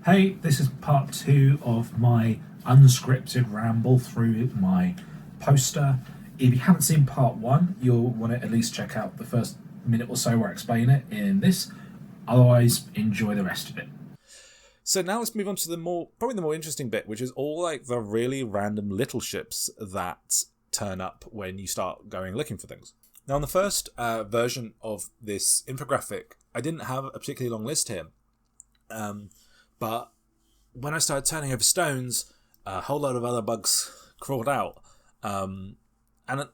Hey, this is part 2 of my unscripted ramble through my poster. If you haven't seen part 1, you'll want to at least check out the first minute or so where I explain it in this. Otherwise, enjoy the rest of it. So now let's move on to probably the more interesting bit, which is all like the really random little ships that turn up when you start going looking for things. Now, on the first version of this infographic, I didn't have a particularly long list here. But when I started turning over stones, a whole lot of other bugs crawled out. And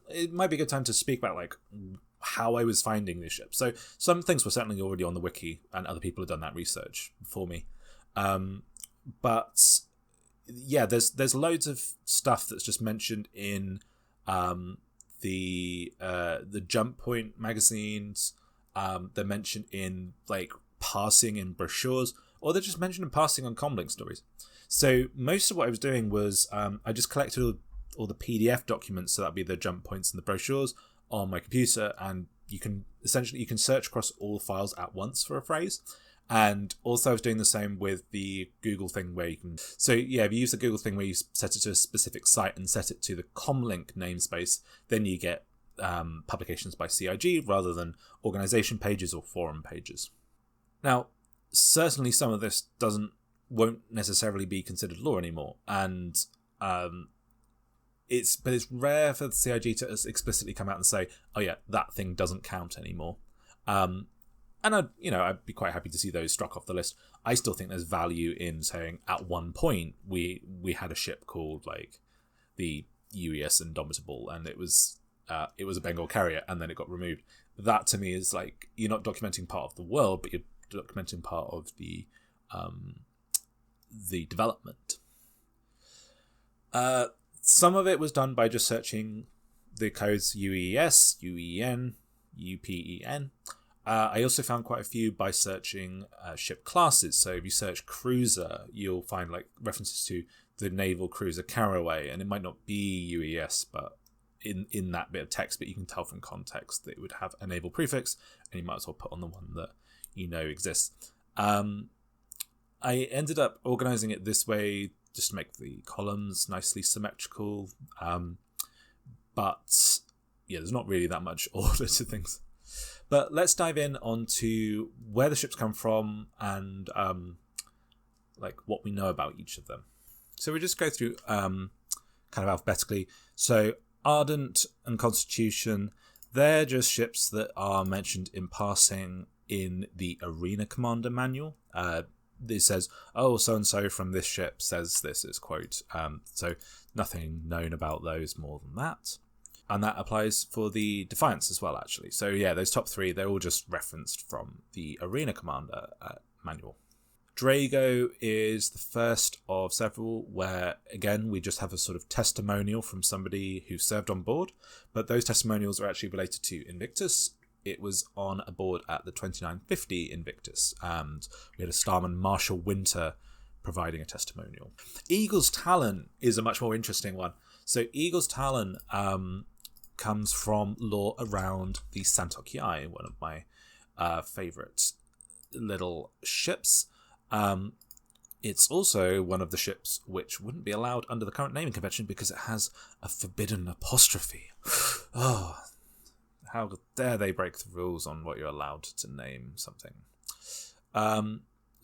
it might be a good time to speak about like how I was finding these ships. So some things were certainly already on the wiki, and other people have done that research before me. But yeah, there's loads of stuff that's just mentioned in the Jump Point magazines. They're mentioned in like passing in brochures, or they're just mentioned in passing on comlink stories. So most of what I was doing was I just collected all the PDF documents, so that'd be the jump points and the brochures on my computer, and you can search across all the files at once for a phrase. And also I was doing the same with the Google thing where you can... So yeah, if you use the Google thing where you set it to a specific site and set it to the comlink namespace, then you get publications by CIG rather than organization pages or forum pages. Now, certainly some of this won't necessarily be considered law anymore, and it's rare for the CIG to explicitly come out and say, "Oh yeah, that thing doesn't count anymore." And I'd be quite happy to see those struck off the list. I still think there's value in saying at one point we had a ship called like the UEES Indomitable, and it was a Bengal carrier, and then it got removed. That to me is like, you're not documenting part of the world, but you're documenting part of the development. Some of it was done by just searching the codes UEES, UEEN, UPEN. I also found quite a few by searching ship classes. So if you search cruiser, you'll find like references to the naval cruiser Carraway, and it might not be UES, but in that bit of text, but you can tell from context that it would have a naval prefix, and you might as well put on the one that you know exists. I ended up organizing it this way just to make the columns nicely symmetrical. But yeah, there's not really that much order to things. But let's dive in onto where the ships come from and like what we know about each of them. So we just go through kind of alphabetically. So Ardent and Constitution, they're just ships that are mentioned in passing in the Arena Commander manual. It says, oh, so-and-so from this ship says this is quote. So nothing known about those more than that. And that applies for the Defiance as well, actually. So yeah, those top three, they're all just referenced from the Arena Commander manual. Drago is the first of several where, again, we just have a sort of testimonial from somebody who served on board. But those testimonials are actually related to Invictus. It was on a board at the 2950 Invictus, and we had a starman, Marshall Winter, providing a testimonial. Eagle's Talon is a much more interesting one. So Eagle's Talon comes from lore around the Centauri, one of my favourite little ships. It's also one of the ships which wouldn't be allowed under the current naming convention because it has a forbidden apostrophe. Oh, how dare they break the rules on what you're allowed to name something.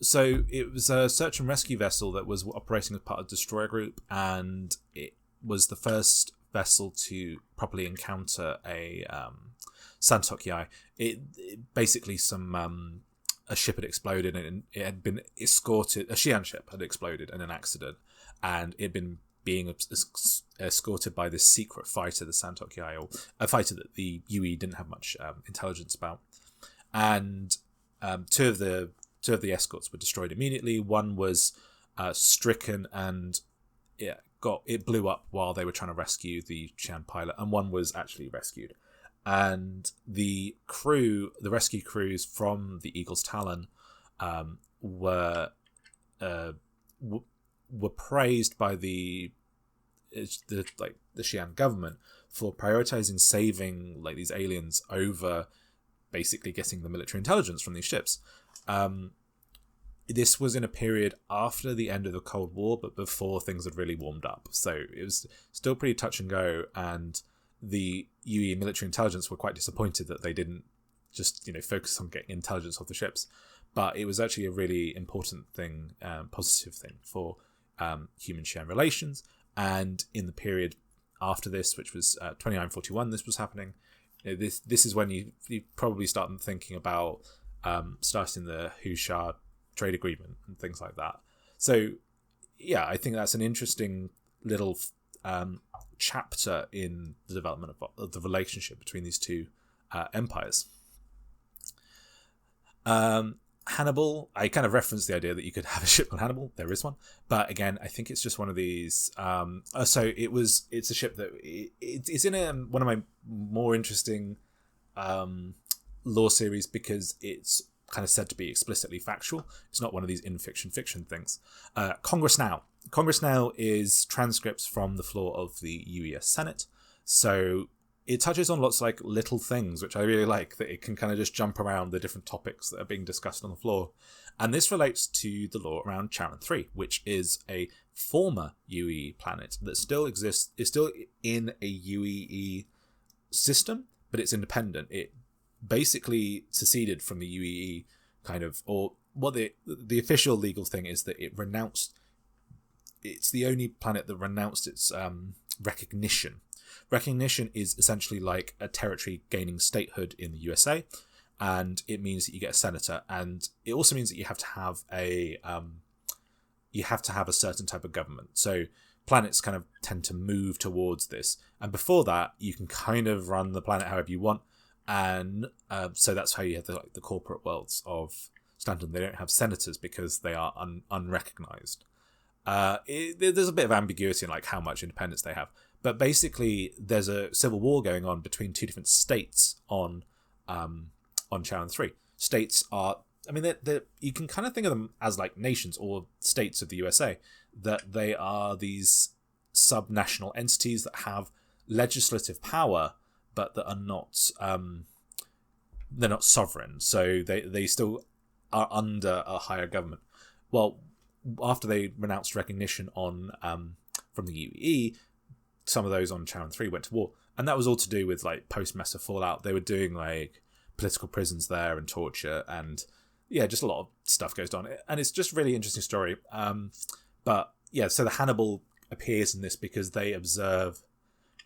So it was a search and rescue vessel that was operating as part of Destroyer Group, and it was the first vessel to properly encounter a Centauri. It basically a ship had exploded, and it had been escorted. A Xi'an ship had exploded in an accident, and it had been being escorted by this secret fighter, the Centauri, or a fighter that the UE didn't have much intelligence about. And two of the escorts were destroyed immediately. One was stricken, and it blew up while they were trying to rescue the Xi'an pilot, and one was actually rescued. And the rescue crews from the Eagle's Talon were praised by the Xi'an government for prioritizing saving like these aliens over basically getting the military intelligence from these ships. this was in a period after the end of the Cold War, but before things had really warmed up. So it was still pretty touch and go, and the UE military intelligence were quite disappointed that they didn't just focus on getting intelligence off the ships. But it was actually a really important thing, positive thing for human-share relations. And in the period after this, which was 2941, this was happening. This is when you probably start thinking about starting the Hushar trade agreement and things like that. So yeah, I think that's an interesting little chapter in the development of the relationship between these two empires. Hannibal, I kind of referenced the idea that you could have a ship called Hannibal. There is one, but again, I think it's just one of these. So it's a ship that it's in one of my more interesting lore series because it's kind of said to be explicitly factual. It's not one of these in fiction things. Congress Now is transcripts from the floor of the UEES Senate. So it touches on lots of like little things, which I really like, that it can kind of just jump around the different topics that are being discussed on the floor. And this relates to the law around Charon 3, which is a former UEE planet that still exists, is still in a UEE system, but it's independent. It basically seceded from the UEE kind of, or what the official legal thing is that it renounced, it's the only planet that renounced its recognition. Recognition is essentially like a territory gaining statehood in the USA, and it means that you get a senator, and it also means that you have to have a certain type of government. So planets kind of tend to move towards this, and before that, you can kind of run the planet however you want, and so that's how you have the corporate worlds of Stanton. They don't have senators because they are unrecognized. There's a bit of ambiguity in like how much independence they have. But basically, there's a civil war going on between two different states on Charon 3. States are, I mean, you can kind of think of them as like nations or states of the USA, that they are these subnational entities that have legislative power, but that are not, they're not sovereign. So they still are under a higher government. Well, after they renounced recognition on from the UEE, some of those on Charon 3 went to war, and that was all to do with like post-Mesa fallout. They were doing like political prisons there and torture, and yeah, just a lot of stuff goes on, and it's just a really interesting story. But yeah, so the Hannibal appears in this because they observe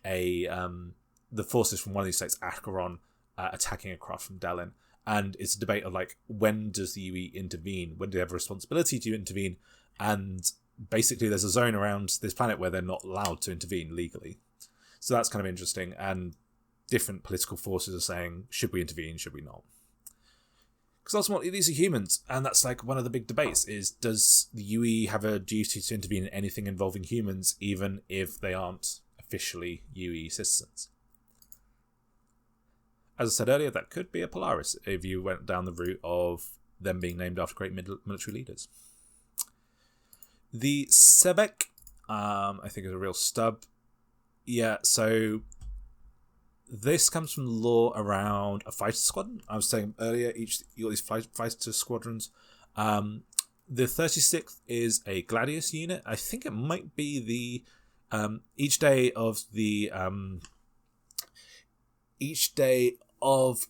the forces from one of these states, Charon, attacking a craft from Talon, and it's a debate of like, when does the UE intervene? When do they have a responsibility to intervene? And basically there's a zone around this planet where they're not allowed to intervene legally. So that's kind of interesting, and different political forces are saying, should we intervene, should we not? Because ultimately these are humans, and that's like one of the big debates is, does the UE have a duty to intervene in anything involving humans, even if they aren't officially UE citizens? As I said earlier, that could be a Polaris if you went down the route of them being named after great military leaders. The Sebek, I think, is a real stub. Yeah, so this comes from the lore around a fighter squadron. I was saying earlier, you got these fighter squadrons. The 36th is a Gladius unit. I think it might be the each day of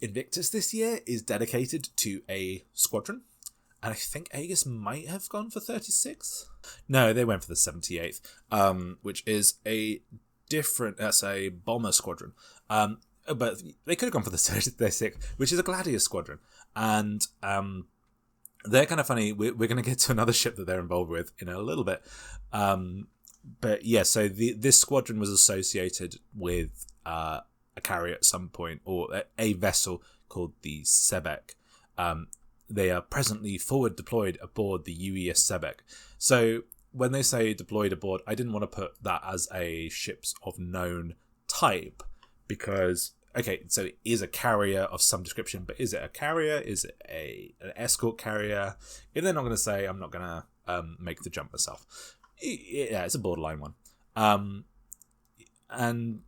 Invictus this year is dedicated to a squadron. And I think Aegis might have gone for 36th. No, they went for the 78th, which is a different, that's a bomber squadron. But they could have gone for the 36th, which is a Gladius squadron. And they're kind of funny. We're going to get to another ship that they're involved with in a little bit. But yeah, so this squadron was associated with a carrier at some point, or a vessel called the Sebek. They are presently forward deployed aboard the UEES Sebek. So when they say deployed aboard, I didn't want to put that as a ships of known type, because, okay, so it is a carrier of some description, but is it a carrier? Is it an escort carrier? If they're not going to say, I'm not going to make the jump myself. Yeah, it's a borderline one. And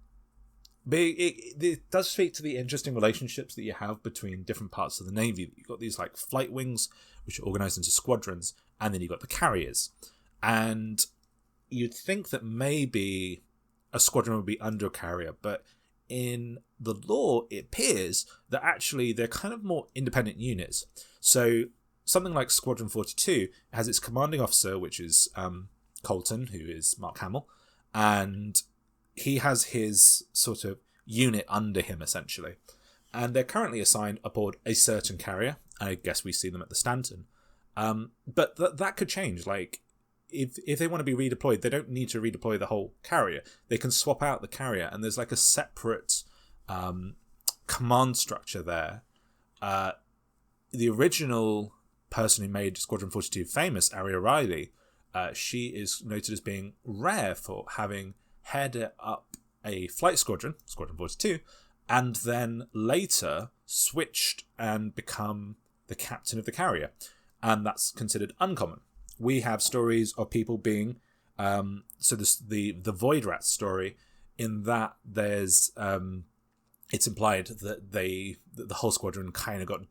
But it does speak to the interesting relationships that you have between different parts of the Navy. You've got these like flight wings, which are organized into squadrons, and then you've got the carriers. And you'd think that maybe a squadron would be under a carrier, but in the law, it appears that actually they're kind of more independent units. So something like Squadron 42 has its commanding officer, which is Colton, who is Mark Hamill, and he has his sort of unit under him, essentially. And they're currently assigned aboard a certain carrier. I guess we see them at the Stanton. But that could change. Like, if they want to be redeployed, they don't need to redeploy the whole carrier. They can swap out the carrier, and there's like a separate command structure there. The original person who made Squadron 42 famous, Aria Riley, she is noted as being rare for having headed up a flight squadron, Squadron 42, and then later switched and become the captain of the carrier. And that's considered uncommon. We have stories of people being the Void Rat story, in that there's it's implied that the whole squadron kind of got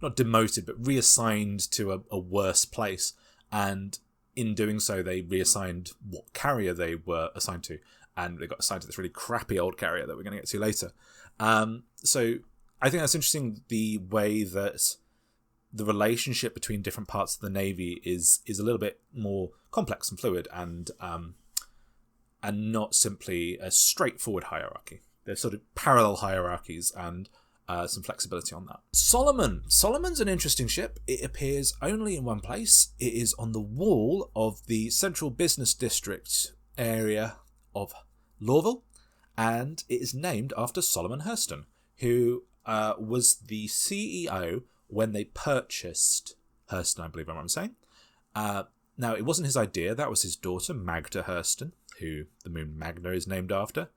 not demoted but reassigned to a worse place, and in doing so they reassigned what carrier they were assigned to, and they got assigned to this really crappy old carrier that we're going to get to later. So I think that's interesting, the way that the relationship between different parts of the Navy is a little bit more complex and fluid, and not simply a straightforward hierarchy. There's sort of parallel hierarchies and some flexibility on that. Solomon's an interesting ship. It appears only in one place. It is on the wall of the Central Business District area of Lorville, and it is named after Solomon Hurston, who was the CEO when they purchased Hurston, I believe I'm saying. Now, it wasn't his idea. That was his daughter, Magda Hurston, who the moon Magna is named after.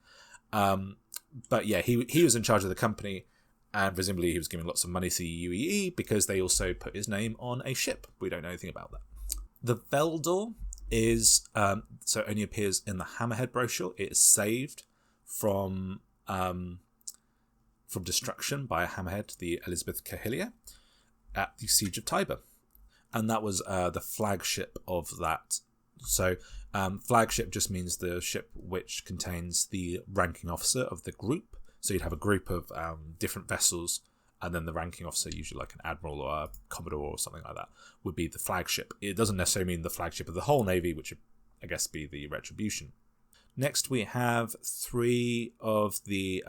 But yeah, he was in charge of the company, and presumably he was giving lots of money to the UEE because they also put his name on a ship. We don't know anything about that. The Veldor is, so it only appears in the Hammerhead brochure. It is saved from destruction by a hammerhead, the Elizabeth Cahilia, at the Siege of Tiber. And that was the flagship of that. So flagship just means the ship which contains the ranking officer of the group. So you'd have a group of different vessels, and then the ranking officer, usually like an admiral or a commodore or something like that, would be the flagship. It doesn't necessarily mean the flagship of the whole Navy, which would, I guess, be the Retribution. Next, we have three of the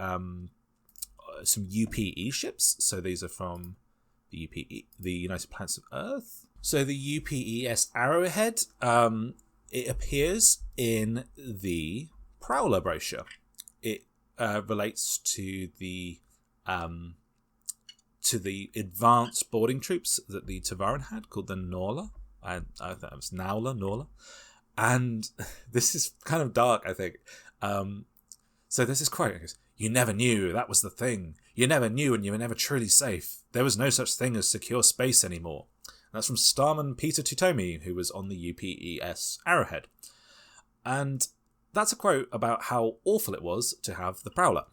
some UPE ships. So these are from the UPE, the United Planets of Earth. So the UPES Arrowhead, it appears in the Prowler brochure. It relates to the advanced boarding troops that the Tavaran had, called the Norla. I thought it was Norla. And this is kind of dark, I think. So there's this quote. It goes, "You never knew, that was the thing. You never knew, and you were never truly safe. There was no such thing as secure space anymore." And that's from Starman Peter Tutomi, who was on the UPES Arrowhead. And that's a quote about how awful it was to have the Prowler.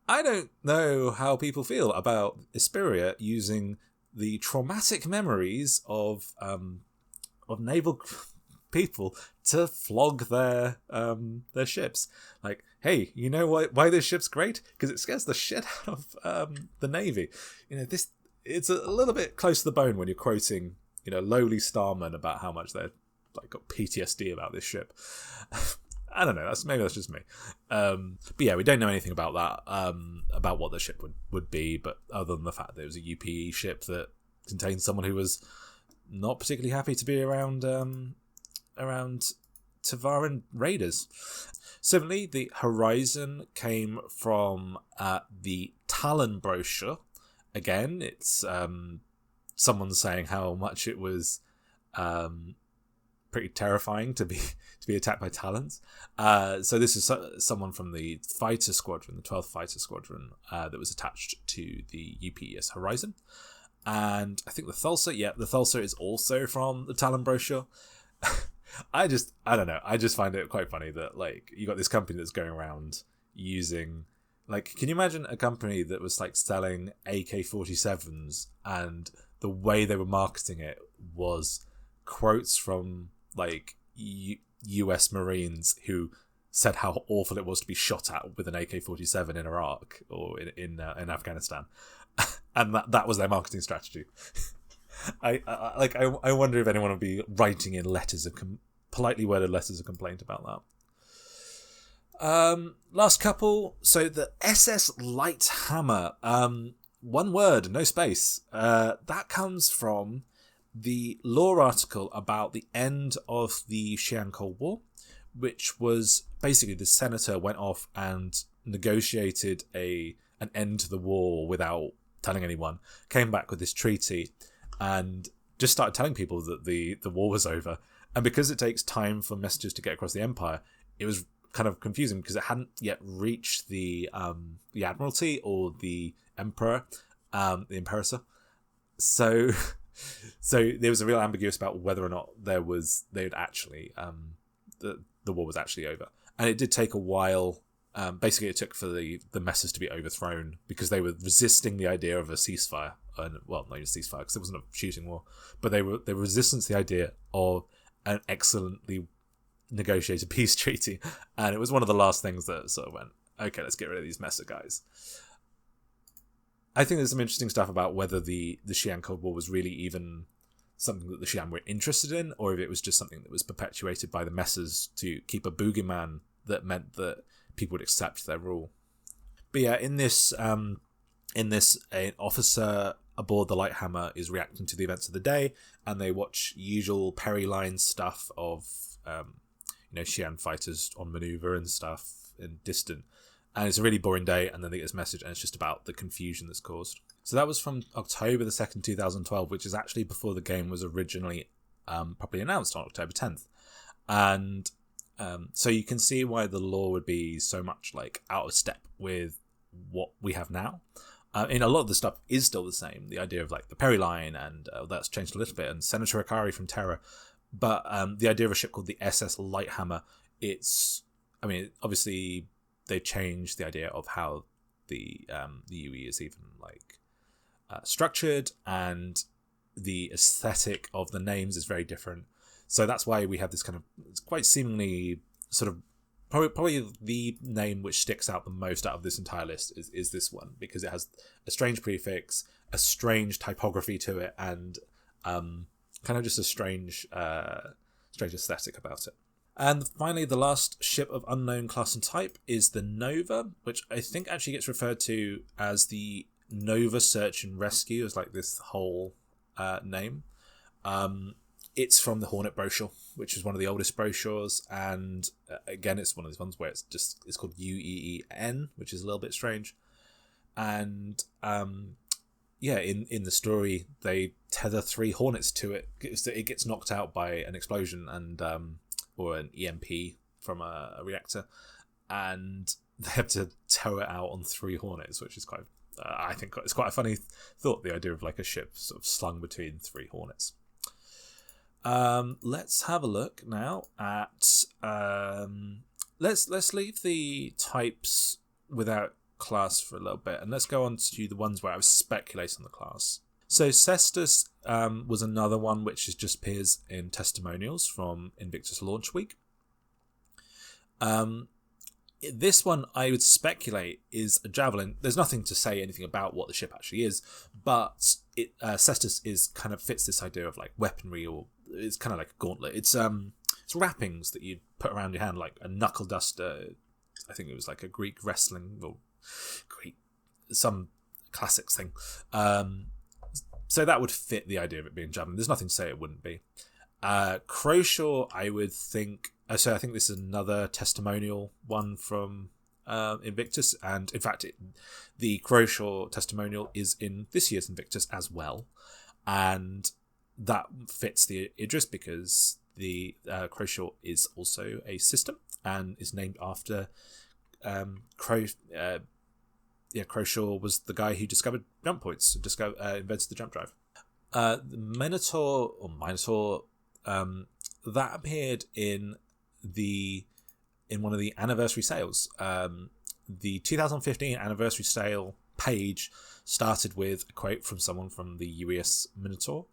I don't know how people feel about Esperia using the traumatic memories of naval people to flog their ships. Like, hey, you know why this ship's great? Because it scares the shit out of the Navy. You know, it's a little bit close to the bone when you're quoting, you know, lowly starmen about how much they're like got PTSD about this ship. I don't know. Maybe that's just me. But yeah, we don't know anything about that, about what the ship would be. But other than the fact that it was a UPE ship that contained someone who was not particularly happy to be around Tavaran raiders. Similarly, the Horizon came from the Talon brochure. Again, it's someone saying how much it was pretty terrifying to be attacked by Talons. So this is someone from the fighter squadron, the 12th Fighter Squadron, that was attached to the UPES Horizon. And I think the Thulsa is also from the Talon brochure. I don't know. I just find it quite funny that, like, you got this company that's going around using Like, can you imagine a company that was like selling AK-47s and the way they were marketing it was quotes from like US Marines who said how awful it was to be shot at with an AK-47 in Iraq or in Afghanistan, and that was their marketing strategy. I wonder if anyone would be writing in letters of politely worded letters of complaint about that. Last couple. So the SS LightHammer, one word, no space. That comes from the lore article about the end of the Xi'an Cold War, which was basically the senator went off and negotiated an end to the war without telling anyone, came back with this treaty and just started telling people that the war was over. And because it takes time for messages to get across the empire, it was kind of confusing because it hadn't yet reached the Admiralty or the Emperor, the Imperator. So there was a real ambiguous about whether or not the war was actually over. And it did take a while. Basically, it took for the messes to be overthrown because they were resisting the idea of a ceasefire. Well, not even a ceasefire because it wasn't a shooting war, but they were resistant to the idea of an excellently negotiated peace treaty. And it was one of the last things that sort of went, okay, let's get rid of these messer guys. I think there's some interesting stuff about whether the Xi'an Cold War was really even something that the Xi'an were interested in, or if it was just something that was perpetuated by the messers to keep a boogeyman that meant that people would accept their rule. But yeah, in this, an officer aboard the LightHammer is reacting to the events of the day, and they watch usual Perry line stuff of, Xi'an fighters on maneuver and stuff and distant. And it's a really boring day, and then they get this message, and it's just about the confusion that's caused. So that was from October the 2nd, 2012, which is actually before the game was originally properly announced on October 10th. And so you can see why the lore would be so much like out of step with what we have now. And a lot of the stuff is still the same. The idea of like the Perry line, and that's changed a little bit, and Senator Akari from Terra. But the idea of a ship called the SS LightHammer, obviously they've changed the idea of how the UE is even like structured, and the aesthetic of the names is very different. So that's why we have this kind of, it's quite seemingly sort of probably the name which sticks out the most out of this entire list is this one, because it has a strange prefix, a strange typography to it, and kind of just a strange aesthetic about it. And finally, the last ship of unknown class and type is the Nova, which I think actually gets referred to as the Nova Search and Rescue, as like this whole name. It's from the Hornet brochure, which is one of the oldest brochures, and again, it's one of these ones where it's called UEEN, which is a little bit strange. And in the story, they tether 3 Hornets to it. It gets knocked out by an explosion and or an EMP from a reactor, and they have to tow it out on 3 Hornets, which is quite. I think it's quite a funny thought. The idea of like a ship sort of slung between 3 Hornets. Let's have a look now at. Let's leave the types without class for a little bit, and let's go on to the ones where I was speculating on the class. So Cestus was another one which just appears in testimonials from Invictus Launch Week. This one, I would speculate, is a javelin. There's nothing to say anything about what the ship actually is, but Cestus fits this idea of like weaponry, or it's kind of like a gauntlet. It's wrappings that you put around your hand, like a knuckle duster. I think it was like a Greek wrestling or some classics thing. So that would fit the idea of it being javelin. There's nothing to say it wouldn't be. Croshaw, I would think. So I think this is another testimonial one from Invictus, and in fact, the Croshaw testimonial is in this year's Invictus as well, and that fits the Idris because the Croshaw is also a system and is named after Croshaw was the guy who discovered jump points, invented the jump drive. The Minotaur, that appeared in one of the anniversary sales. the 2015 anniversary sale page started with a quote from someone from the UEES Minotaur,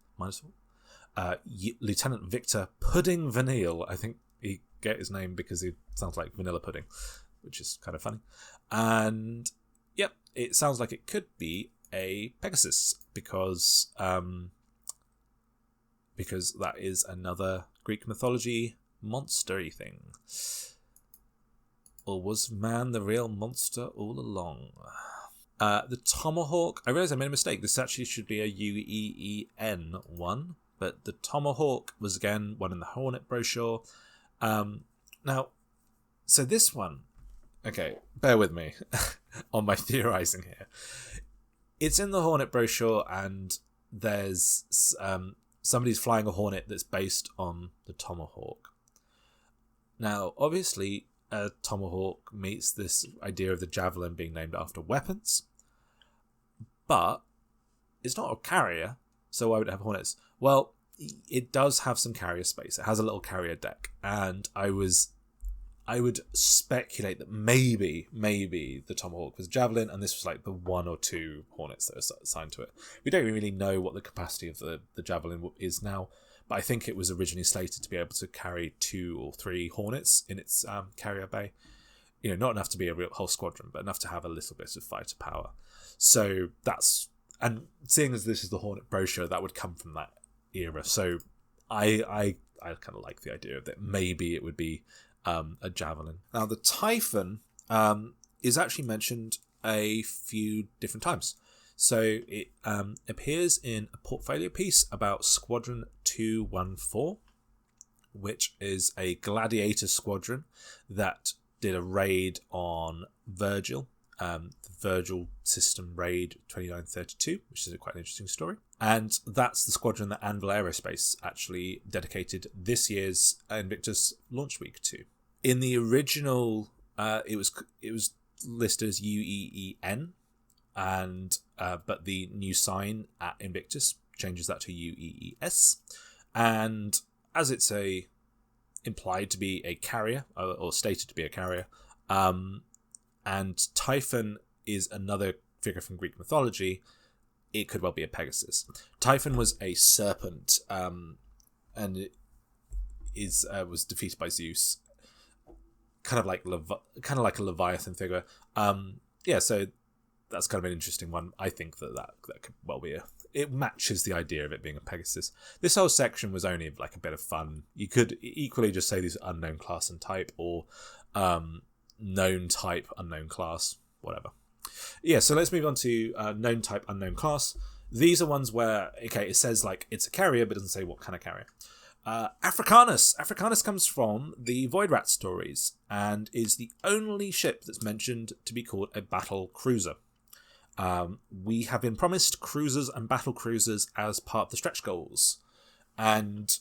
Lieutenant Victor Pudding Vanille. I think he get his name because he sounds like vanilla pudding, which is kind of funny. And yep, it sounds like it could be a Pegasus because that is another Greek mythology monster-y thing. Or was man the real monster all along? The Tomahawk, I realised I made a mistake. This actually should be a UEEN one, but the Tomahawk was again one in the Hornet brochure. Now, so this one, okay, bear with me on my theorising here. It's in the Hornet brochure, and there's somebody's flying a Hornet that's based on the Tomahawk. Now, obviously, a Tomahawk meets this idea of the Javelin being named after weapons, but it's not a carrier, so why would it have Hornets? Well, it does have some carrier space. It has a little carrier deck, and I would speculate that maybe the Tomahawk was Javelin, and this was like the 1 or 2 Hornets that are assigned to it. We don't really know what the capacity of the Javelin is now, but I think it was originally slated to be able to carry 2 or 3 Hornets in its carrier bay. You know, not enough to be a real whole squadron, but enough to have a little bit of fighter power. So that's, and seeing as this is the Hornet brochure, that would come from that era. So I kind of like the idea of that maybe it would be a Javelin. Now the Typhon is actually mentioned a few different times. So it appears in a portfolio piece about Squadron 214, which is a gladiator squadron that did a raid on Virgil, the Virgil system raid 2932, which is quite an interesting story. And that's the squadron that Anvil Aerospace actually dedicated this year's Invictus launch week to. In the original, it was listed as UEEN, and but the new sign at Invictus changes that to UEES, and as it's implied to be a carrier or stated to be a carrier, and Typhon is another figure from Greek mythology, it could well be a Pegasus. Typhon was a serpent, and it was defeated by Zeus, kind of like a Leviathan figure. So that's kind of an interesting one. I think that could well be it matches the idea of it being a Pegasus. This whole section was only like a bit of fun. You could equally just say these are unknown class and type, or known type, unknown class, whatever. Yeah, so let's move on to known type, unknown class. These are ones where, okay, it says like it's a carrier, but it doesn't say what kind of carrier. Africanus. Africanus comes from the Void Rat stories and is the only ship that's mentioned to be called a battle cruiser. We have been promised cruisers and battle cruisers as part of the stretch goals, and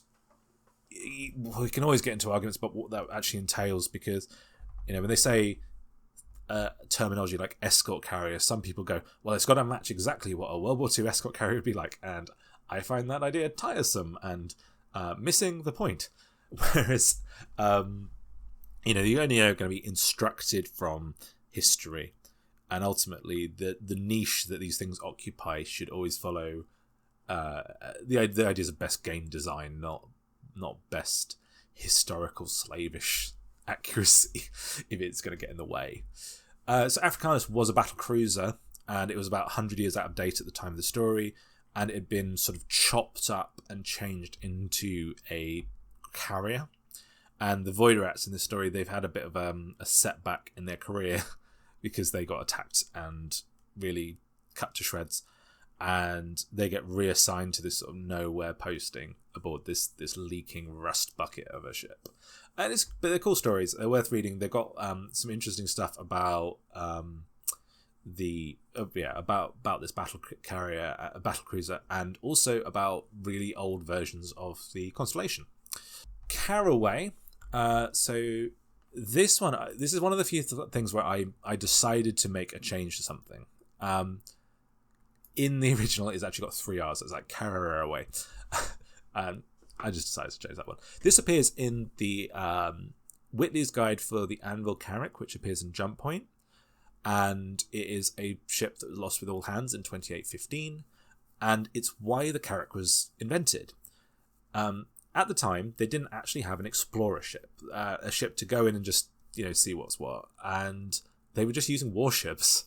we can always get into arguments about what that actually entails, because when they say terminology like escort carrier, some people go, well, it's got to match exactly what a World War II escort carrier would be like, and I find that idea tiresome and missing the point. Whereas you're only going to be instructed from history, and ultimately the niche that these things occupy should always follow the ideas of best game design, not best historical slavish accuracy, if it's going to get in the way. So Africanus was a battle cruiser, and it was about 100 years out of date at the time of the story, and it had been sort of chopped up and changed into a carrier. And the Void Rats in this story, they've had a bit of a setback in their career because they got attacked and really cut to shreds, and they get reassigned to this sort of nowhere posting aboard this leaking rust bucket of a ship. And but they're cool stories. They're worth reading. They've got some interesting stuff about about this battle carrier, battle cruiser, and also about really old versions of the Constellation. Carraway. So this is one of the few things where I decided to make a change to something. In the original, it's actually got 3 R's. It's like Carraway. And I just decided to change that one. This appears in the Whitley's Guide for the Anvil Carrack, which appears in Jump Point. and it is a ship that was lost with all hands in 2815, and it's why the Carrack was invented. At the time, they didn't actually have an explorer ship, a ship to go in and just, see what's what, and they were just using warships,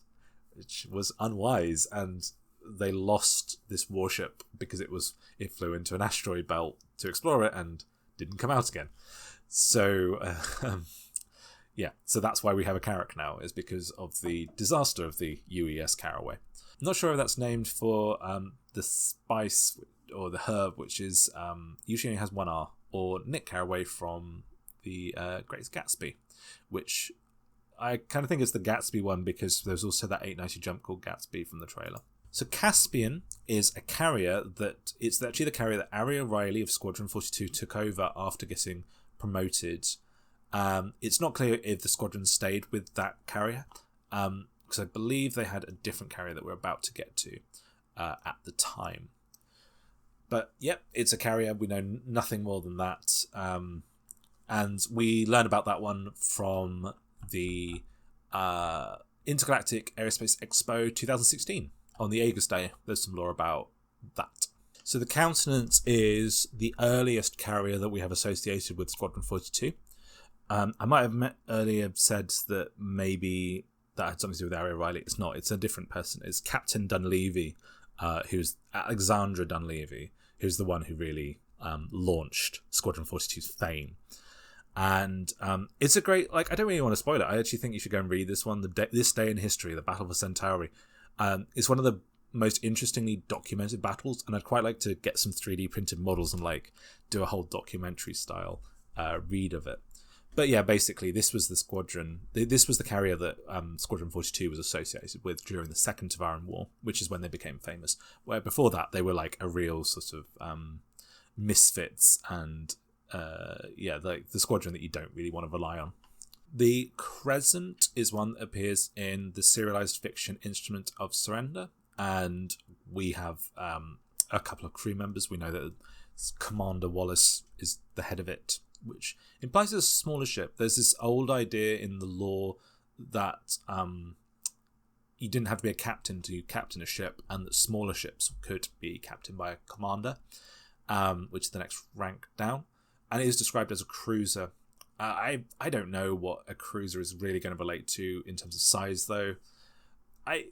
which was unwise, and they lost this warship because it flew into an asteroid belt to explore it and didn't come out again. So, so that's why we have a Carrack now, is because of the disaster of the UEES Carraway. I'm not sure if that's named for the spice or the herb, which is usually only has one R, or Nick Carraway from the Great Gatsby, which I kind of think is the Gatsby one because there's also that 890 jump called Gatsby from the trailer. So Caspian is a carrier it's actually the carrier that Ari O'Reilly of Squadron 42 took over after getting promoted. It's not clear if the squadron stayed with that carrier, because I believe they had a different carrier that we're about to get to at the time. But yep, it's a carrier. We know nothing more than that. And we learn about that one from the Intergalactic Aerospace Expo 2016. On the Aegis Day, there's some lore about that. So the Countenance is the earliest carrier that we have associated with Squadron 42. I might have earlier said that maybe that had something to do with Ari O'Reilly. It's not. It's a different person. It's Captain Dunleavy, who's Alexandra Dunleavy, who's the one who really launched Squadron 42's fame. And it's a great, I don't really want to spoil it. I actually think you should go and read this one. This Day in History, the Battle for Centauri. It's one of the most interestingly documented battles, and I'd quite like to get some 3D printed models and do a whole documentary style read of it. But yeah, basically this was the squadron. This was the carrier that Squadron 42 was associated with during the Second Tavaran War, which is when they became famous. Where before that they were a real sort of misfits, and the squadron that you don't really want to rely on. The Crescent is one that appears in the serialized fiction Instrument of Surrender, and we have a couple of crew members. We know that Commander Wallace is the head of it, which implies it's a smaller ship. There's this old idea in the lore that you didn't have to be a captain to captain a ship, and that smaller ships could be captained by a commander, which is the next rank down. And it is described as a cruiser. I don't know what a cruiser is really going to relate to in terms of size, though.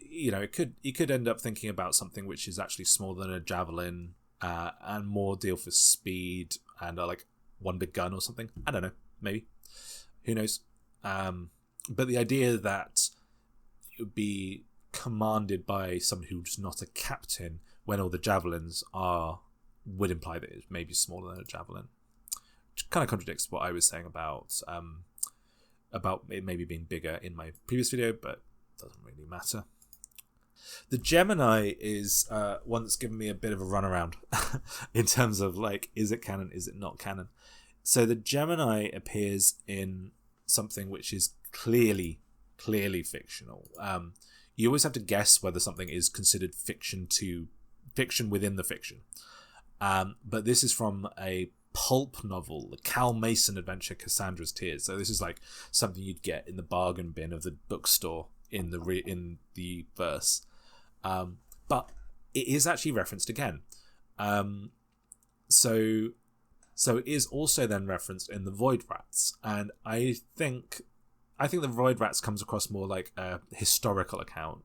You could end up thinking about something which is actually smaller than a javelin, and more deal for speed and one big gun or something. I don't know, maybe. Who knows? But the idea that it would be commanded by someone who's not a captain when all the javelins would imply that it's maybe smaller than a javelin. Which kind of contradicts what I was saying about it maybe being bigger in my previous video, but doesn't really matter. The Gemini is one that's given me a bit of a runaround in terms of is it canon, is it not canon? So the Gemini appears in something which is clearly fictional. You always have to guess whether something is considered fiction within the fiction. But this is from a pulp novel, the Cal Mason adventure Cassandra's Tears. So this is something you'd get in the bargain bin of the bookstore in the verse. But it is actually referenced again. So it is also then referenced in the Void Rats, and I think the Void Rats comes across more like a historical account,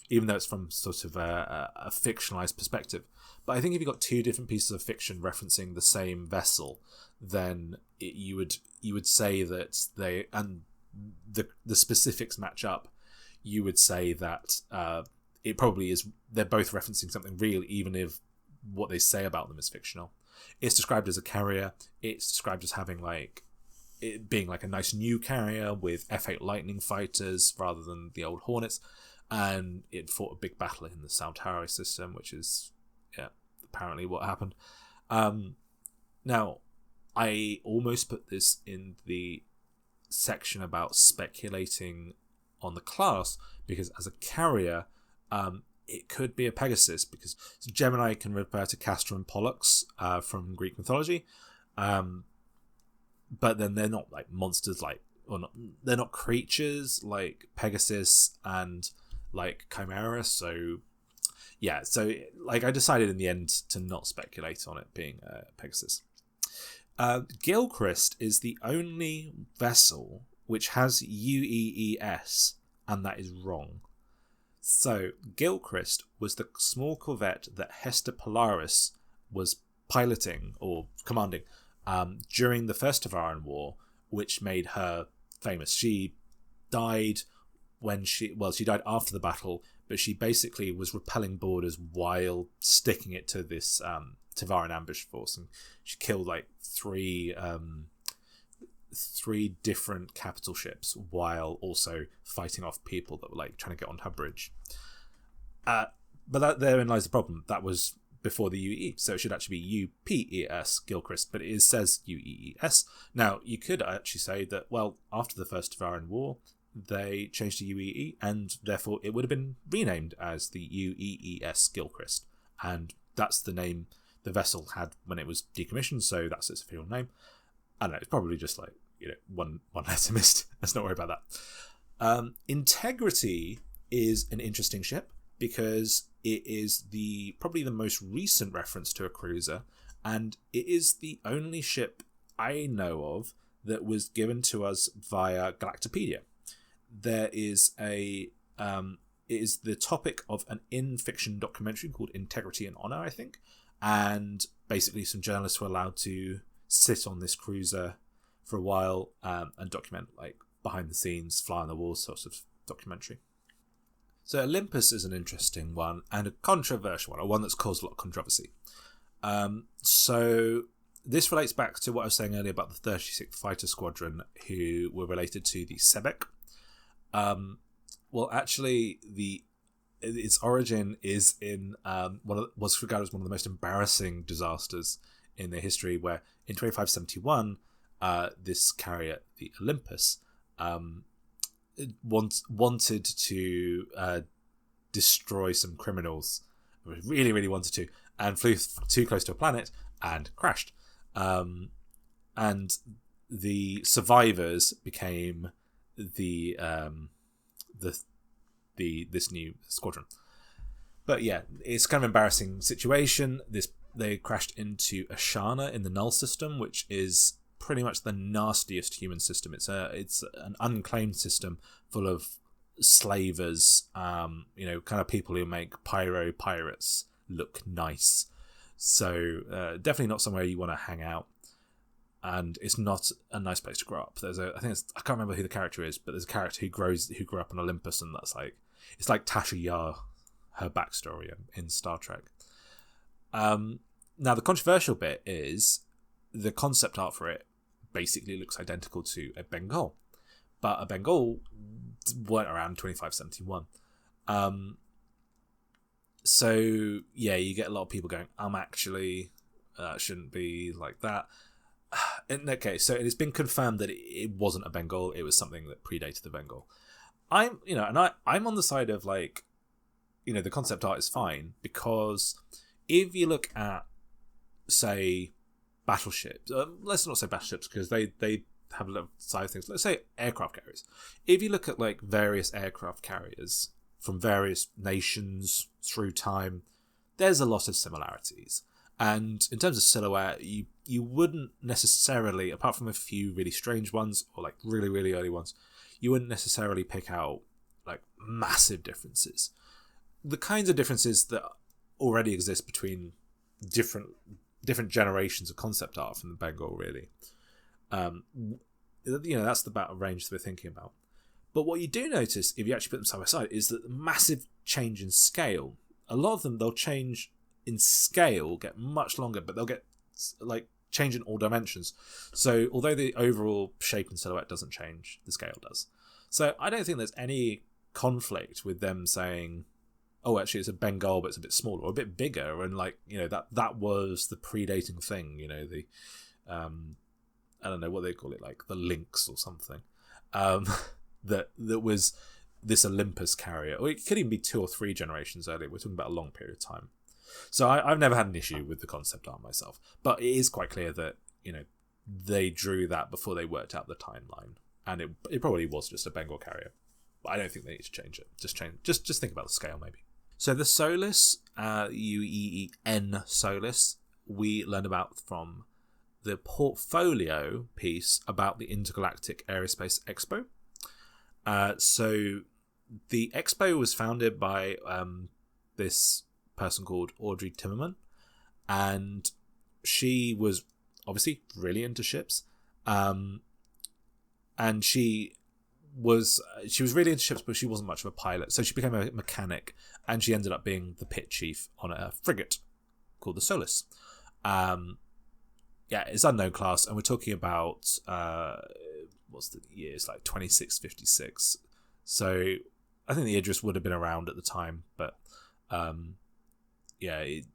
even though it's from sort of a fictionalized perspective. But I think if you've got two different pieces of fiction referencing the same vessel, then you would say that the specifics match up. You would say that it probably is. They're both referencing something real, even if what they say about them is fictional. It's described as a carrier. It's described as having it being a nice new carrier with F8 Lightning fighters rather than the old Hornets, and it fought a big battle in the Centauri system, which is apparently what happened. Now, I almost put this in the section about speculating on the class, because as a carrier, it could be a Pegasus, because Gemini can refer to Castor and Pollux from Greek mythology, but then they're not monsters like or not, they're not creatures like Pegasus and like Chimera. So yeah, so like I decided in the end to not speculate on it being Pegasus. Gilchrist is the only vessel which has UEES, and that is wrong. So Gilchrist was the small corvette that Hester Polaris was piloting or commanding during the First Tavaran War, which made her famous. She died she died after the battle, but she basically was repelling boarders while sticking it to this Tavaran ambush force, and she killed like three different capital ships while also fighting off people that were like trying to get on her bridge. But therein lies the problem. That was before the UEE, so it should actually be UPES Gilchrist, but it says UEES. Now, you could actually say that, well, after the First Tavaran War, they changed to UEE, and therefore it would have been renamed as the UEES Gilchrist, and that's the name the vessel had when it was decommissioned, so that's its official name. I don't know, it's probably just like, one letter missed. Let's not worry about that. Integrity is an interesting ship because it is probably the most recent reference to a cruiser, and it is the only ship I know of that was given to us via Galactopedia. There is it is the topic of an in-fiction documentary called Integrity and Honor, I think, and basically some journalists were allowed to sit on this cruiser for a while and document like behind the scenes, fly on the wall sorts of documentary. So Olympus is an interesting one and a controversial one, or one that's caused a lot of controversy. So this relates back to what I was saying earlier about the 36th Fighter Squadron, who were related to the Sebek. Well, actually, its origin is in what's regarded as one of the most embarrassing disasters in their history, where in 2571, this carrier, the Olympus, wanted to destroy some criminals. Really, really wanted to, and flew too close to a planet and crashed. And the survivors became this new squadron. But yeah, it's kind of an embarrassing situation. They crashed into Ashana in the Null system, which is pretty much the nastiest human system. It's an unclaimed system full of slavers, kind of people who make pirates look nice. So definitely not somewhere you want to hang out, and it's not a nice place to grow up. I can't remember who the character is, but there's a character who grew up on Olympus, and it's like Tasha Yar, her backstory in Star Trek. Now the controversial bit is the concept art for it basically looks identical to a Bengal, but a Bengal weren't around 2571. So yeah, you get a lot of people going, actually, that shouldn't be like that. In that case, so it has been confirmed that it wasn't a Bengal; it was something that predated the Bengal. I'm on the side of the concept art is fine, because if you look at, say, battleships, let's not say battleships because they have a little side of things. Let's say aircraft carriers. If you look at various aircraft carriers from various nations through time, there's a lot of similarities. And in terms of silhouette, you wouldn't necessarily, apart from a few really strange ones or really, really early ones, you wouldn't necessarily pick out massive differences. The kinds of differences that already exist between different generations of concept art from the Bengal, really. That's the battle range that we're thinking about. But what you do notice, if you actually put them side by side, is that the massive change in scale. A lot of them, they'll change in scale, get much longer, but they'll get change in all dimensions. So although the overall shape and silhouette doesn't change, the scale does. So I don't think there's any conflict with them saying, oh, actually it's a Bengal, but it's a bit smaller or a bit bigger, and that was the predating thing, the I don't know what they call it, the Lynx or something, that was this Olympus carrier, or it could even be 2 or 3 generations earlier. We're talking about a long period of time. So I've never had an issue with the concept art myself, but it is quite clear that they drew that before they worked out the timeline. and it probably was just a Bengal carrier. But I don't think they need to change it. Just think about the scale, maybe. So the Solus, UEEN Solus, we learned about from the portfolio piece about the Intergalactic Aerospace Expo. So the expo was founded by this person called Audrey Timmerman, and she was obviously really into ships, and she was really into ships, but she wasn't much of a pilot, so she became a mechanic, and she ended up being the pit chief on a frigate called the Solus. It's unknown class, and we're talking about what's the year? It's like 2656. So I think the Idris would have been around at the time, but it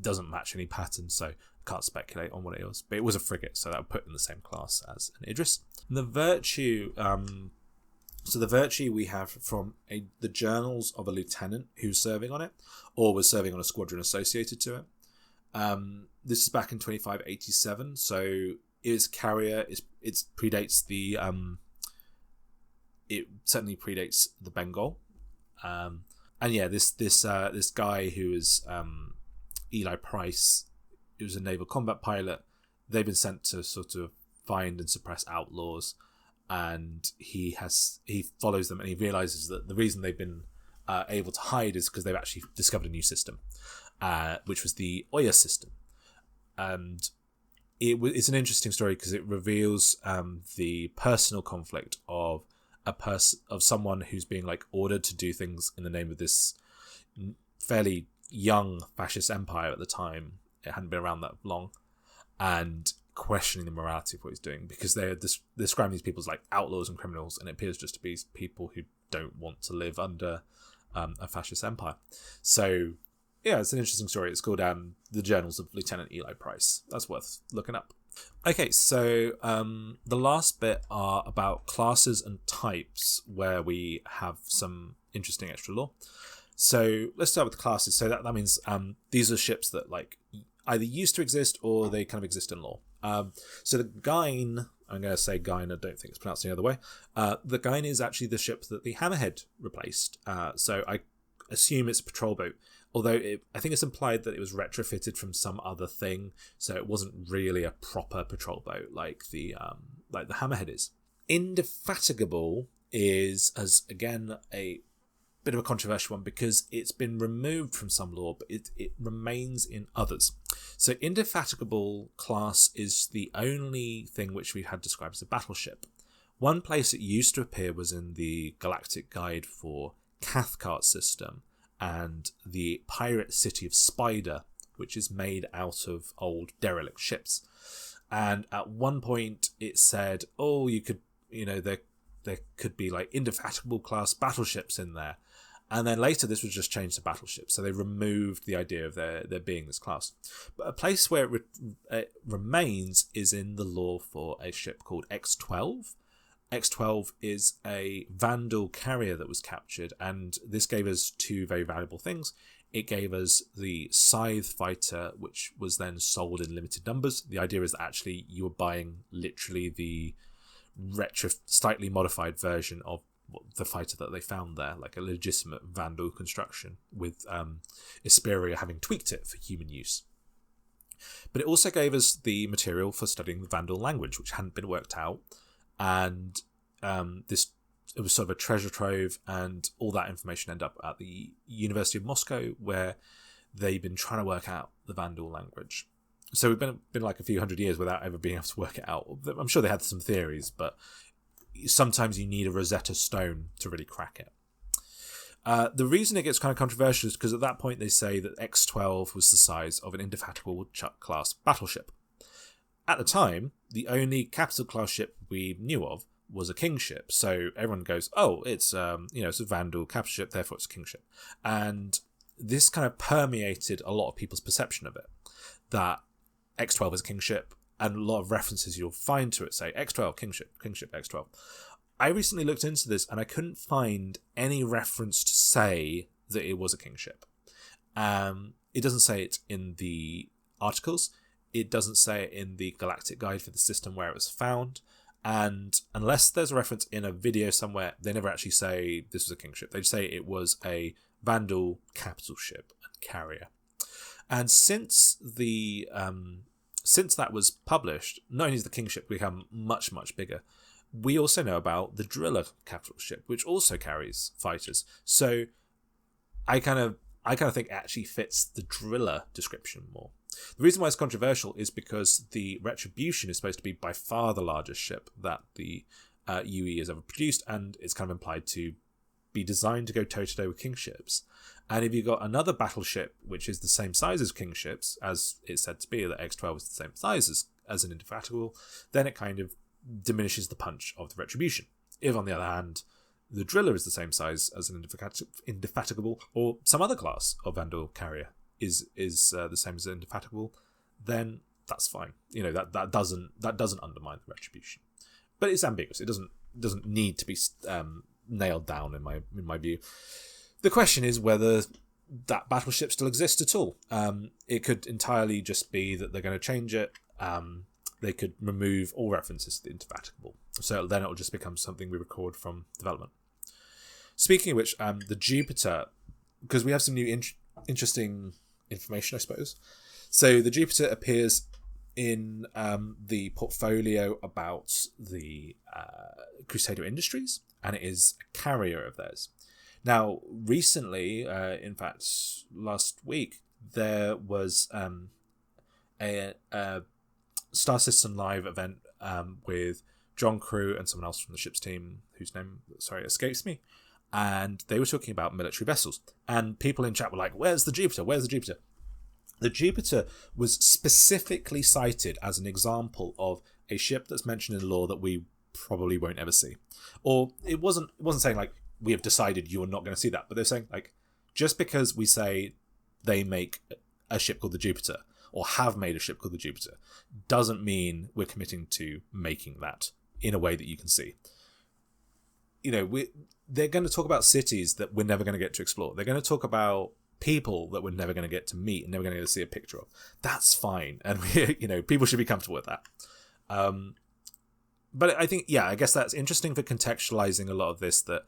doesn't match any pattern, so I can't speculate on what it was. But it was a frigate, so that would put it in the same class as an Idris. And the virtue, the virtue we have from the journals of a lieutenant who's serving on it, or was serving on a squadron associated to it. This is back in 2587, so its carrier it predates the it certainly predates the Bengal, this guy who is Eli Price, who's a naval combat pilot. They've been sent to sort of find and suppress outlaws, and he follows them, and he realizes that the reason they've been able to hide is because they've actually discovered a new system, which was the UEES system. And it's an interesting story because it reveals the personal conflict of someone who's being like ordered to do things in the name of this fairly young fascist empire at the time. It hadn't been around that long, and questioning the morality of what he's doing, because they're describing these people as like outlaws and criminals, and it appears just to be people who don't want to live under a fascist empire. So yeah, it's an interesting story. It's called The Journals of Lieutenant Eli Price. That's worth looking up. Okay, so the last bit are about classes and types, where we have some interesting extra lore. So let's start with the classes. So that means these are ships that like either used to exist or they kind of exist in lore. So the Gyne, I'm going to say Gyne, I don't think it's pronounced any other way. The Gyne is actually the ship that the Hammerhead replaced. So I assume it's a patrol boat, although I think it's implied that it was retrofitted from some other thing, so it wasn't really a proper patrol boat like the Hammerhead is. Indefatigable is, as again, a bit of a controversial one because it's been removed from some lore, but it remains in others. So Indefatigable class is the only thing which we've had described as a battleship. One place it used to appear was in the Galactic Guide for Cathcart system and the pirate city of Spider, which is made out of old derelict ships. And at one point it said, there could be like Indefatigable class battleships in there. And then later this was just changed to battleships. So they removed the idea of there being this class. But a place where it remains is in the lore for a ship called X-12. X-12 is a Vandal carrier that was captured, and this gave us two very valuable things. It gave us the Scythe fighter, which was then sold in limited numbers. The idea is that actually you were buying literally the slightly modified version of the fighter that they found there, like a legitimate Vandal construction, with Isperia having tweaked it for human use. But it also gave us the material for studying the Vandal language, which hadn't been worked out. And it was sort of a treasure trove, and all that information ended up at the University of Moscow, where they've been trying to work out the Vandal language. So we've been like a few hundred years without ever being able to work it out. I'm sure they had some theories, but sometimes you need a Rosetta Stone to really crack it. The reason it gets kind of controversial is because at that point they say that X-12 was the size of an Indefatigable class battleship. At the time, the only capital class ship we knew of was a kingship. So everyone goes, oh, it's it's a Vandal capital ship, therefore it's a kingship. And this kind of permeated a lot of people's perception of it, that X-12 is a kingship, and a lot of references you'll find to it say X-12, kingship, X-12. I recently looked into this and I couldn't find any reference to say that it was a kingship. It doesn't say it in the articles. It doesn't say it in the Galactic Guide for the system where it was found. And unless there's a reference in a video somewhere, they never actually say this was a king ship. They say it was a Vandal capital ship and carrier. And since that was published, not only has the king ship become much, much bigger, we also know about the driller capital ship, which also carries fighters. So I kind of think it actually fits the driller description more. The reason why it's controversial is because the Retribution is supposed to be by far the largest ship that the UE has ever produced, and it's kind of implied to be designed to go toe-to-toe with king ships. And if you've got another battleship which is the same size as king ships, as it's said to be, that X-12 is the same size as an Indefatigable, then it kind of diminishes the punch of the Retribution. If, on the other hand, the driller is the same size as an Indefatigable, or some other class of Vandal carrier is the same as an Indefatigable, then that's fine. You know, that doesn't undermine the Retribution. But it's ambiguous. It doesn't need to be nailed down in my view. The question is whether that battleship still exists at all. It could entirely just be that they're going to change it. They could remove all references to the Indefatigable. So then it will just become something we record from development. Speaking of which, the Jupiter, because we have some new interesting information, I suppose. So the Jupiter appears in the portfolio about the Crusader Industries, and it is a carrier of theirs. Now, recently, in fact, last week, there was a Star Citizen Live event with John Crew and someone else from the ship's team, whose name, escapes me. And they were talking about military vessels. And people in chat were like, where's the Jupiter? Where's the Jupiter? The Jupiter was specifically cited as an example of a ship that's mentioned in lore that we probably won't ever see. Or it wasn't saying like, we have decided you're not going to see that. But they're saying like, just because we say they make a ship called the Jupiter, or have made a ship called the Jupiter, doesn't mean we're committing to making that in a way that you can see. You know, they're going to talk about cities that we're never going to get to explore. They're going to talk about people that we're never going to get to meet and never going to get to see a picture of. That's fine. And, people should be comfortable with that. But I think, I guess that's interesting for contextualizing a lot of this, that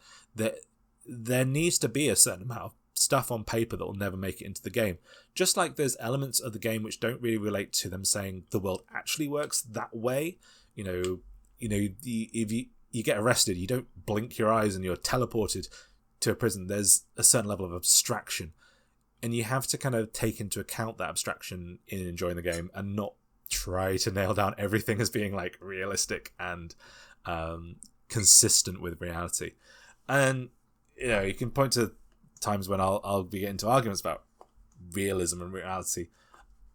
there needs to be a certain amount of stuff on paper that will never make it into the game. Just like there's elements of the game which don't really relate to them saying the world actually works that way. If you get arrested, you don't blink your eyes and you're teleported to a prison. There's a certain level of abstraction, and you have to kind of take into account that abstraction in enjoying the game and not try to nail down everything as being like realistic and consistent with reality. And you can point to times when I'll be getting into arguments about realism and reality,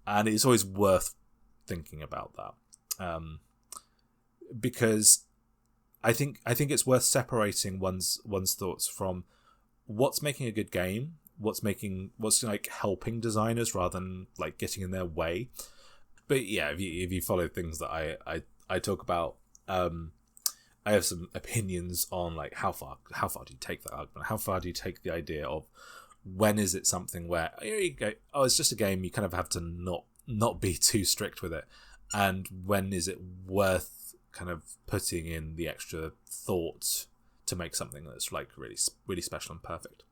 and it's always worth thinking about that, because I think it's worth separating one's thoughts from what's making a good game, what's like helping designers rather than like getting in their way. But if you follow things that I talk about, I have some opinions on like how far do you take that argument? How far do you take the idea of when is it something where you go, oh, it's just a game, you kind of have to not be too strict with it, and when is it worth kind of putting in the extra thought to make something that's like really, really special and perfect.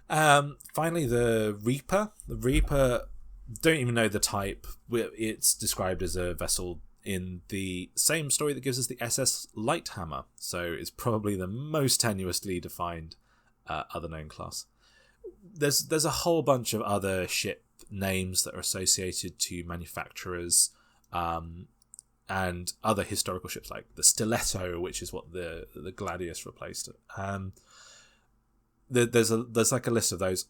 Finally, the Reaper. The Reaper, don't even know the type. It's described as a vessel in the same story that gives us the SS Lighthammer, so it's probably the most tenuously defined other known class. There's a whole bunch of other ship names that are associated to manufacturers, and other historical ships like the Stiletto, which is what the Gladius replaced. There's like a list of those.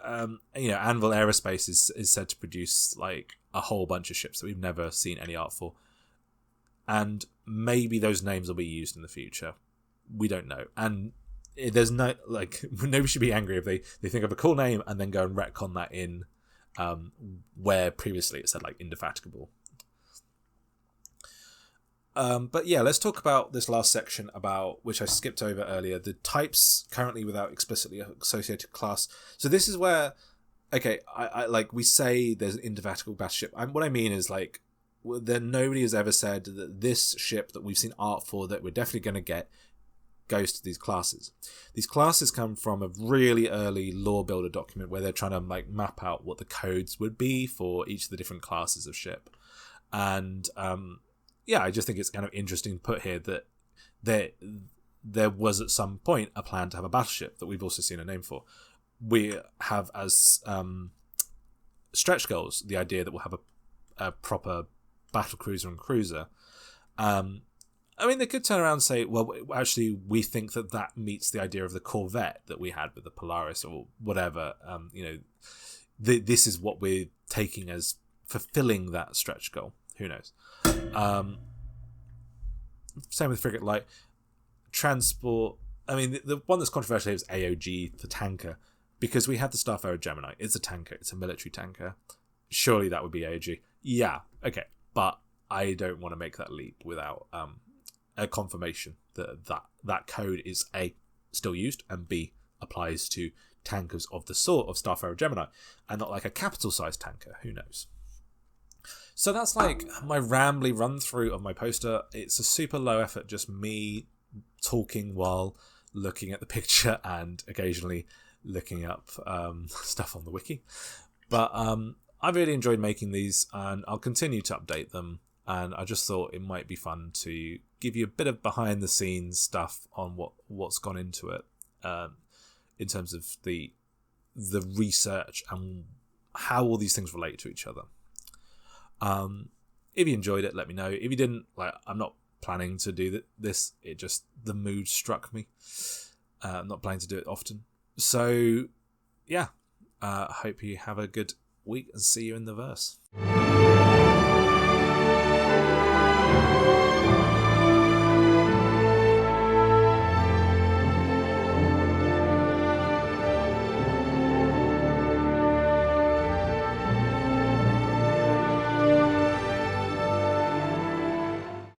Anvil Aerospace is said to produce like a whole bunch of ships that we've never seen any art for, and maybe those names will be used in the future. We don't know, and there's no like nobody should be angry if they think of a cool name and then go and retcon that in where previously it said like Indefatigable. But let's talk about this last section about which I skipped over earlier, the types currently without explicitly associated class. So this is where, okay, I like we say there's an Indefatigable battleship. What I mean is like nobody has ever said that this ship that we've seen art for that we're definitely going to get goes to these classes. These classes come from a really early lore builder document where they're trying to like map out what the codes would be for each of the different classes of ship. And I just think it's kind of interesting to put here that there was at some point a plan to have a battleship that we've also seen a name for. We have as stretch goals the idea that we'll have a proper battle cruiser and cruiser. I mean, they could turn around and say, well, actually, we think that meets the idea of the Corvette that we had with the Polaris or whatever. This is what we're taking as fulfilling that stretch goal. Who knows? Same with frigate light. Transport. I mean, the one that's controversial here is AOG, the tanker, because we have the Starfarer Gemini. It's a tanker. It's a military tanker. Surely that would be AOG. Yeah, okay. But I don't want to make that leap without a confirmation that code is A, still used, and B, applies to tankers of the sort of Starfarer Gemini, and not like a capital-sized tanker. Who knows? So that's like my rambly run-through of my poster. It's a super low effort, just me talking while looking at the picture and occasionally looking up stuff on the wiki. But I really enjoyed making these, and I'll continue to update them. And I just thought it might be fun to give you a bit of behind-the-scenes stuff on what's gone into it, in terms of the research and how all these things relate to each other. If you enjoyed it, let me know. If you didn't, I'm not planning to do this. It just, the mood struck me. I'm not planning to do it often. So, yeah. I hope you have a good week and see you in the verse.